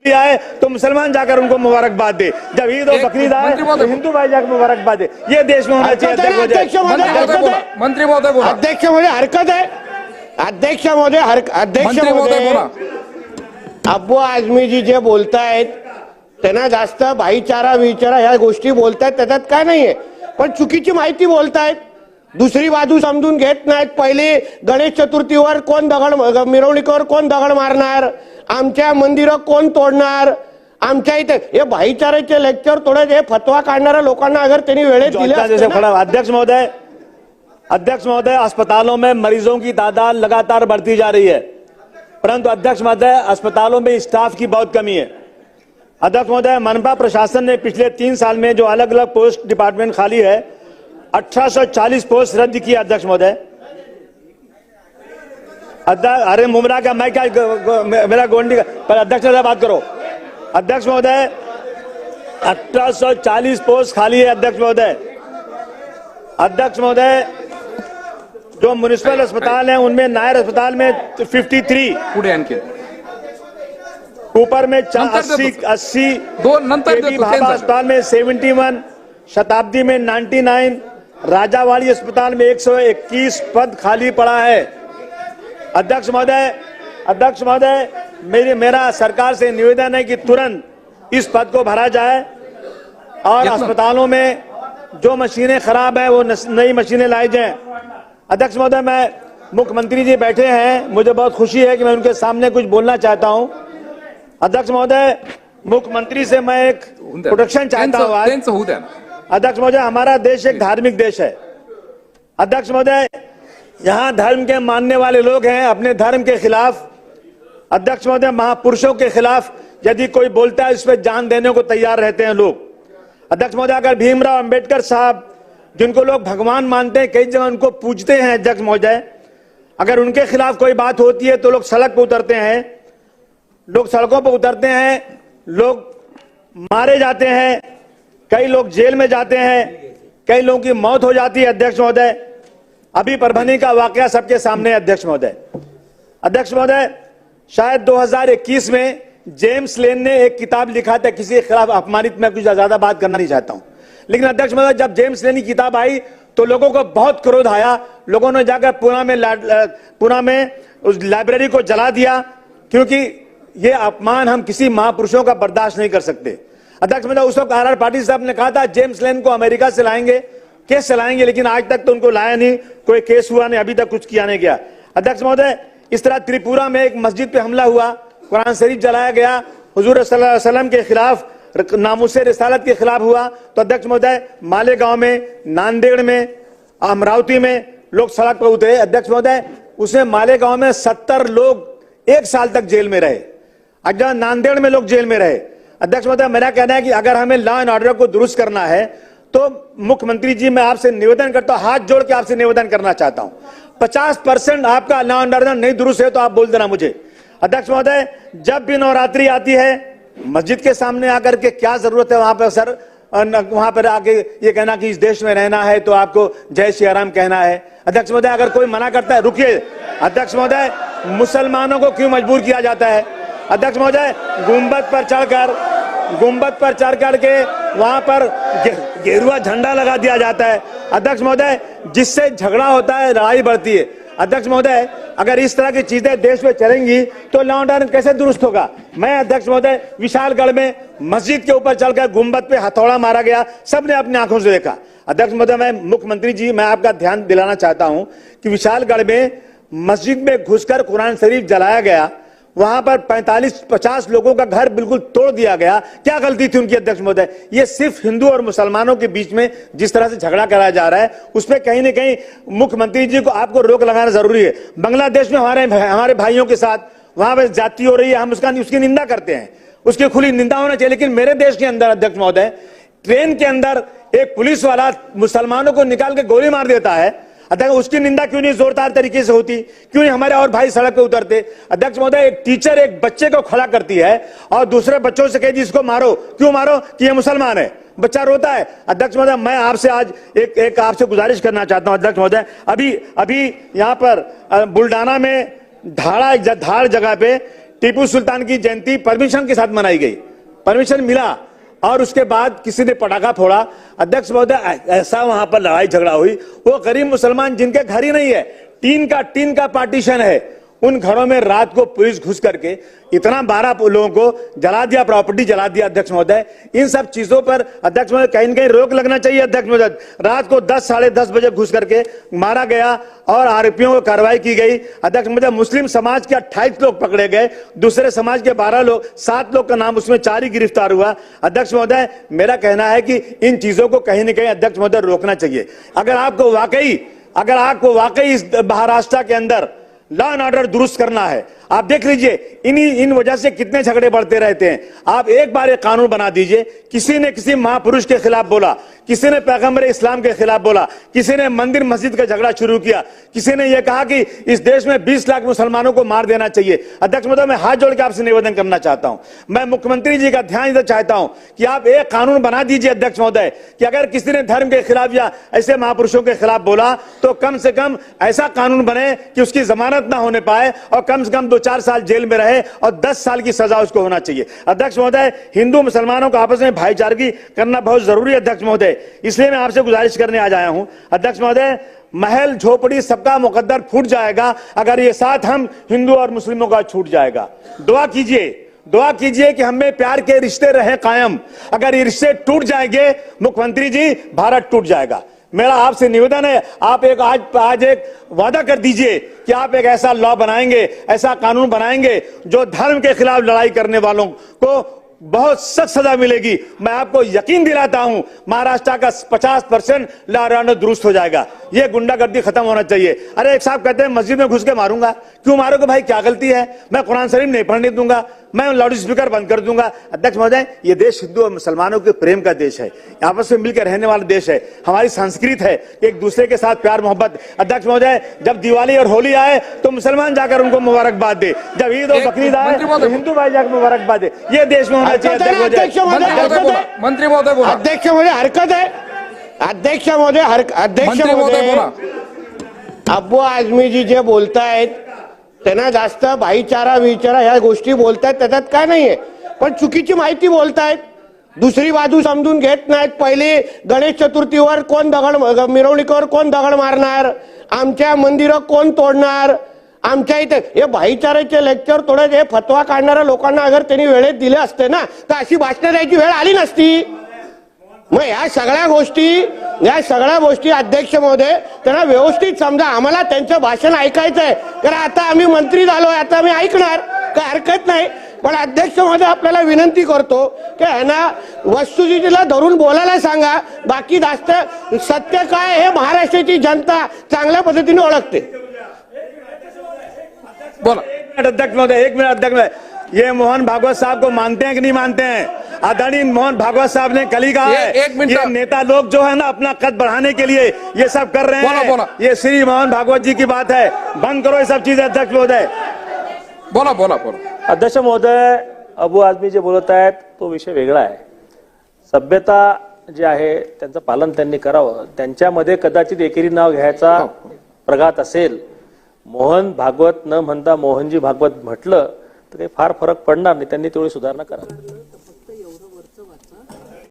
आए तो मुसलमान जाकर उनको मुबारकबाद दे, जब ईद और बकरीद आए तो हिंदू भाई जाकर मुबारकबाद दे। ये देश में होना चाहिए। अध्यक्ष महोदय बोला, अध्यक्ष महोदय हरकत है, अध्यक्ष महोदय बोला। अब्बू आझमी जी जे बोलतायत त्यांना जास्त भाईचारा विचारा ह्या गोष्टी बोलतायत, त्याच्यात काय नाहीये, पण चुकीची माहिती बोलतायत, दुसरी बाजू समजून घेत नाहीत। पहिले गणेश चतुर्थीवर कोण दगड, मिरवणुकीवर कोण दगड मारणार, आमच्या मंदिरं कोण तोडणार, आमच्या इथे हे भाईचाराचे लेक्चर तोडत हे फतवा काढणाऱ्या लोकांना अगर त्यांनी वेळेत दिले। अध्यक्ष महोदय, अस्पतालों में मरीजों की तादाद लगातार बढ़ती जा रही है, परंतु अध्यक्ष महोदय अस्पतालों में स्टाफ की बहुत कमी है। अध्यक्ष महोदय, मनपा प्रशासन ने पिछले 3 साल में जो अलग अलग पोस्ट डिपार्टमेंट खाली है 1840 पोस्ट रद्द किया। अध्यक्ष महोदय, अरे मुमरा का मैं क्या, मेरा गोंडी का, पर अध्यक्ष महोदय बात करो। अध्यक्ष महोदय 1840 पोस्ट खाली है। अध्यक्ष महोदय जो म्युनिसिपल अस्पताल हैं उनमें नायर अस्पताल में 53, ऊपर में 80, भाभा अस्पताल में 71, शताब्दी में 99, राजावाड़ी अस्पताल में 121 पद खाली पड़ा है। अध्यक्ष महोदय मेरा सरकार से निवेदन है कि तुरंत इस पद को भरा जाए और अस्पतालों में जो मशीनें खराब है वो नई मशीनें लाई जाएं। अध्यक्ष महोदय, मैं मुख्यमंत्री जी बैठे हैं, मुझे बहुत खुशी है कि मैं उनके सामने कुछ बोलना चाहता हूं। अध्यक्ष महोदय, मुख्यमंत्री से मैं एक प्रोटेक्शन चाहता हूं आज। अध्यक्ष महोदय, हमारा देश एक धार्मिक देश है। अध्यक्ष महोदय, यहाँ धर्म के मानने वाले लोग हैं अपने धर्म के खिलाफ। अध्यक्ष महोदय, महापुरुषों के खिलाफ यदि कोई बोलता है इस पर जान देने को तैयार रहते हैं लोग। अध्यक्ष महोदय, अगर भीमराव अंबेडकर साहब जिनको लोग भगवान मानते हैं, कई जगह उनको पूजते हैं, अध्यक्ष महोदय, अगर उनके खिलाफ कोई बात होती है तो लोग सड़क पर उतरते हैं, लोग सड़कों पर उतरते हैं, लोग मारे जाते हैं, कई लोग जेल में जाते हैं, कई लोगों की मौत हो जाती है। अध्यक्ष महोदय, अभी परभनी का वाकया सबके सामने है। अध्यक्ष महोदय, शायद 2021 में जेम्स लेन ने एक किताब लिखा था किसी के खिलाफ अपमानित, मैं कुछ ज्यादा बात करना नहीं चाहता हूं, लेकिन अध्यक्ष महोदय जब जेम्स लेन की किताब आई तो लोगों को बहुत क्रोध आया, लोगों ने जाकर पुणे में उस लाइब्रेरी को जला दिया, क्योंकि ये अपमान हम किसी महापुरुषों का बर्दाश्त नहीं कर सकते। अध्यक्ष महोदय, उस वक्त आर पाटिल साहब ने कहा था जेम्स लेन को अमेरिका से लाएंगे, केस चलाएंगे, लेकिन आज तक तो उनको लाया नहीं, कोई केस हुआ नहीं, अभी तक कुछ किया नहीं गया। अध्यक्ष महोदय, इस तरह त्रिपुरा में एक मस्जिद पे हमला हुआ, कुरान शरीफ जलाया गया, हुजूर सल्लल्लाहु अलैहि वसल्लम के खिलाफ, नामुसे रिसालत के खिलाफ हुआ। तो अध्यक्ष महोदय, मालेगांव में, नांदेड़ में, अमरावती में लोग सड़क पर उतरे। अध्यक्ष महोदय, उसमें मालेगांव में 70 लोग 1 साल तक जेल में रहे, अगर नांदेड़ में लोग जेल में रहे। अध्यक्ष महोदय, मेरा कहना है कि अगर हमें लॉ एंड ऑर्डर को दुरुस्त करना है तो मुख्यमंत्री जी मैं आपसे निवेदन करता हूं, हाथ जोड़ के आपसे निवेदन करना चाहता हूं, 50% आपका लॉ एंड ऑर्डर नहीं दुरुस्त है तो आप बोल देना मुझे। अध्यक्ष महोदय, जब भी नवरात्रि आती है मस्जिद के सामने आकर के क्या जरूरत है वहां पर सर, वहां पर आके ये कहना कि इस देश में रहना है तो आपको जय श्री राम कहना है। अध्यक्ष महोदय, अगर कोई मना करता है, रुकिए अध्यक्ष महोदय, मुसलमानों को क्यों मजबूर किया जाता है? अध्यक्ष महोदय, गुंबद पर चढ़ करके वहां पर गेरुआ झंडा लगा दिया जाता है। अध्यक्ष महोदय, जिससे झगड़ा होता है, लड़ाई बढ़ती है। अध्यक्ष महोदय, अगर इस तरह की चीजें देश में चलेंगी तो लॉ एंड ऑर्डर कैसे दुरुस्त होगा? मैं अध्यक्ष महोदय, विशालगढ़ में मस्जिद के ऊपर चढ़कर गुंबद पे हथौड़ा मारा गया, सबने अपनी आंखों से देखा। अध्यक्ष महोदय, मैं मुख्यमंत्री जी मैं आपका ध्यान दिलाना चाहता हूं कि विशालगढ़ में मस्जिद में घुसकर कुरान शरीफ जलाया गया, वहां पर 45-50 लोगों का घर बिल्कुल तोड़ दिया गया। क्या गलती थी उनकी? अध्यक्ष महोदय, ये सिर्फ हिंदू और मुसलमानों के बीच में जिस तरह से झगड़ा कराया जा रहा है उसमें कहीं ना कहीं मुख्यमंत्री जी को आपको रोक लगाना जरूरी है। बांग्लादेश में हमारे भाइयों के साथ वहां पर जाति हो रही है, हम उसकी निंदा करते हैं, उसकी खुली निंदा होना चाहिए। लेकिन मेरे देश के अंदर अध्यक्ष महोदय, ट्रेन के अंदर एक पुलिस वाला मुसलमानों को निकाल के गोली मार देता है, अध्यक्ष उसकी निंदा क्यों नहीं जोरदार तरीके से होती? क्यों नहीं हमारे और भाई सड़क पे उतरते? अध्यक्ष महोदय, एक टीचर एक बच्चे को खड़ा करती है और दूसरे बच्चों से कहती इसको मारो, क्यों मारो? कि ये मुसलमान है, बच्चा रोता है। अध्यक्ष महोदय, मैं आपसे आज एक आपसे गुजारिश करना चाहता हूं अध्यक्ष महोदय, अभी यहाँ पर बुल्डाना में धाड़ जगह पे टीपू सुल्तान की जयंती परमिशन के साथ मनाई गई, परमिशन मिला, और उसके बाद किसी ने पटाखा फोड़ा। अध्यक्ष महोदय, ऐसा वहां पर लड़ाई झगड़ा हुई, वो गरीब मुसलमान जिनके घर ही नहीं है, टीन का पार्टीशन है, उन घरों में रात को पुलिस घुस करके इतना 12 लोगों को जला दिया, प्रॉपर्टी जला दिया। अध्यक्ष महोदय, इन सब चीजों पर अध्यक्ष महोदय कहीं न कहीं रोक लगना चाहिए। अध्यक्ष महोदय, रात को 10 साढ़े 10 बजे घुस करके मारा गया और आरोपियों को कार्रवाई की गई। अध्यक्ष महोदय, मुस्लिम समाज के 28 लोग पकड़े गए, दूसरे समाज के 12 लोग, 7 लोग का नाम, उसमें 4 ही गिरफ्तार हुआ। अध्यक्ष महोदय, मेरा कहना है कि इन चीजों को कहीं न कहीं अध्यक्ष महोदय रोकना चाहिए। अगर आपको वाकई इस महाराष्ट्र के अंदर लॉ एंड ऑर्डर दुरुस्त करना है, आप देख लीजिए इन वजह से कितने झगड़े बढ़ते रहते हैं। आप एक बार एक कानून बना दीजिए। किसी ने किसी महापुरुष के खिलाफ बोला, किसी ने पैगंबर इस्लाम के खिलाफ बोला, किसी ने मंदिर मस्जिद का झगड़ा शुरू किया, किसी ने यह कहा कि इस देश में 20 लाख मुसलमानों को मार देना चाहिए। अध्यक्ष महोदय, मैं हाथ जोड़ के आपसे निवेदन करना चाहता हूं, मैं मुख्यमंत्री जी का ध्यान इधर चाहता हूं कि आप एक कानून बना दीजिए अध्यक्ष महोदय, कि अगर किसी ने धर्म के खिलाफ या ऐसे महापुरुषों के खिलाफ बोला तो कम से कम ऐसा कानून बने कि उसकी जमानत ना होने पाए और कम से कम 2-4 साल जेल में रहे और 10 साल की सजा उसको होना चाहिए। अध्यक्ष महोदय, हिंदू मुसलमानों को आपस में भाईचारगी करना बहुत जरूरी है अध्यक्ष महोदय, इसलिए मैं आपसे गुजारिश करने आज आया हूं। अध्यक्ष महोदय, महल झोपड़ी सबका मुकद्दर फूट जाएगा अगर ये साथ हम हिंदू और मुस्लिमों का छूट जाएगा। दुआ कीजिए कि हमें प्यार के रिश्ते रहे कायम। अगर ये रिश्ते टूट जाएंगे मुख्यमंत्री जी, भारत टूट जाएगा। मेरा आपसे निवेदन है, आप आज एक वादा कर दीजिए कि आप एक ऐसा लॉ बनाएंगे, ऐसा कानून बनाएंगे जो धर्म के खिलाफ लड़ाई करने वालों को बहुत सख्त सजा मिलेगी। मैं आपको यकीन दिलाता हूं महाराष्ट्र का 50% लॉ एंड ऑर्डर दुरुस्त हो जाएगा। ये गुंडागर्दी खत्म होना चाहिए। अरे एक साहब कहते हैं मस्जिद में घुस के मारूंगा, क्यों मारोगे भाई, क्या गलती है? मैं कुरान शरीफ नहीं पढ़ने दूंगा, मैं लाउड स्पीकर बंद कर दूंगा। अध्यक्ष महोदय, ये देश हिंदू और मुसलमानों के प्रेम का देश है, आपस में मिलकर रहने वाला देश है, हमारी संस्कृति है एक दूसरे के साथ प्यार मोहब्बत। अध्यक्ष महोदय, जब दिवाली और होली आए तो मुसलमान जाकर उनको मुबारकबाद दे, जब ईद और बकरीद आए तो हिंदू भाई जाकर मुबारकबाद दे। ये देश में होना चाहिए। अध्यक्ष महोदय, मंत्री महोदय बोला। अध्यक्ष महोदय, हरकत है। अध्यक्ष महोदय, अब्बू आझमी जी जे बोलतायत त्यांना जास्त भाईचारा ह्या गोष्टी बोलतायत, त्याच्यात काय नाहीये, पण चुकीची माहिती बोलतायत, दुसरी बाजू समजून घेत नाहीत। पहिली गणेश चतुर्थीवर कोण दगड, मिरवणुकीवर कोण दगड मारणार, आमच्या मंदिरं कोण तोडणार, आमच्या इथे हे भाईचाराचे लेक्चर तोडत हे फतवा काढणाऱ्या लोकांना अगर त्यांनी वेळेत दिले असते ना तर अशी भाषणं द्यायची वेळ आली नसती। मग या सगळ्या गोष्टी अध्यक्ष महोदय त्यांना व्यवस्थित समजा, आम्हाला त्यांचं भाषण ऐकायचंय, कारण आता आम्ही मंत्री झालोय, आता आम्ही ऐकणार, काय हरकत नाही। पण अध्यक्ष महोदय आपल्याला विनंती करतो की ह्यांना वस्तुस्थितीला धरून बोलायला सांगा, बाकी जास्त सत्य काय हे महाराष्ट्राची जनता चांगल्या पद्धतीने ओळखते। बोला। अध्यक्ष महोदय, 1 मिनट अध्यक्ष महोदय, ये मोहन भागवत साहब को मानते हैं कि नहीं मानते हैं? आदरणीय मोहन भागवत साहब ने कल ही कहा है, ये नेता लोग जो है ना अपना कद बढ़ाने के लिए ये सब कर रहे हैं। ये श्री मोहन भागवत जी की बात है, बंद करो ये सब चीजें। अध्यक्ष महोदय बोला। अध्यक्ष महोदय, अबू आझमी जे बोलत आहेत तो विषय वेगळा आहे। सभ्यता जे आहे त्यांचं पालन त्यांनी करावं, त्यांच्यामध्ये कदाचित एकेरी नाव घ्यायचा प्रघात असेल। मोहन भागवत न म्हणता मोहनजी भागवत म्हटलं तर काही फार फरक पडणार नाही, त्यांनी तेवढी सुधारणा करावी।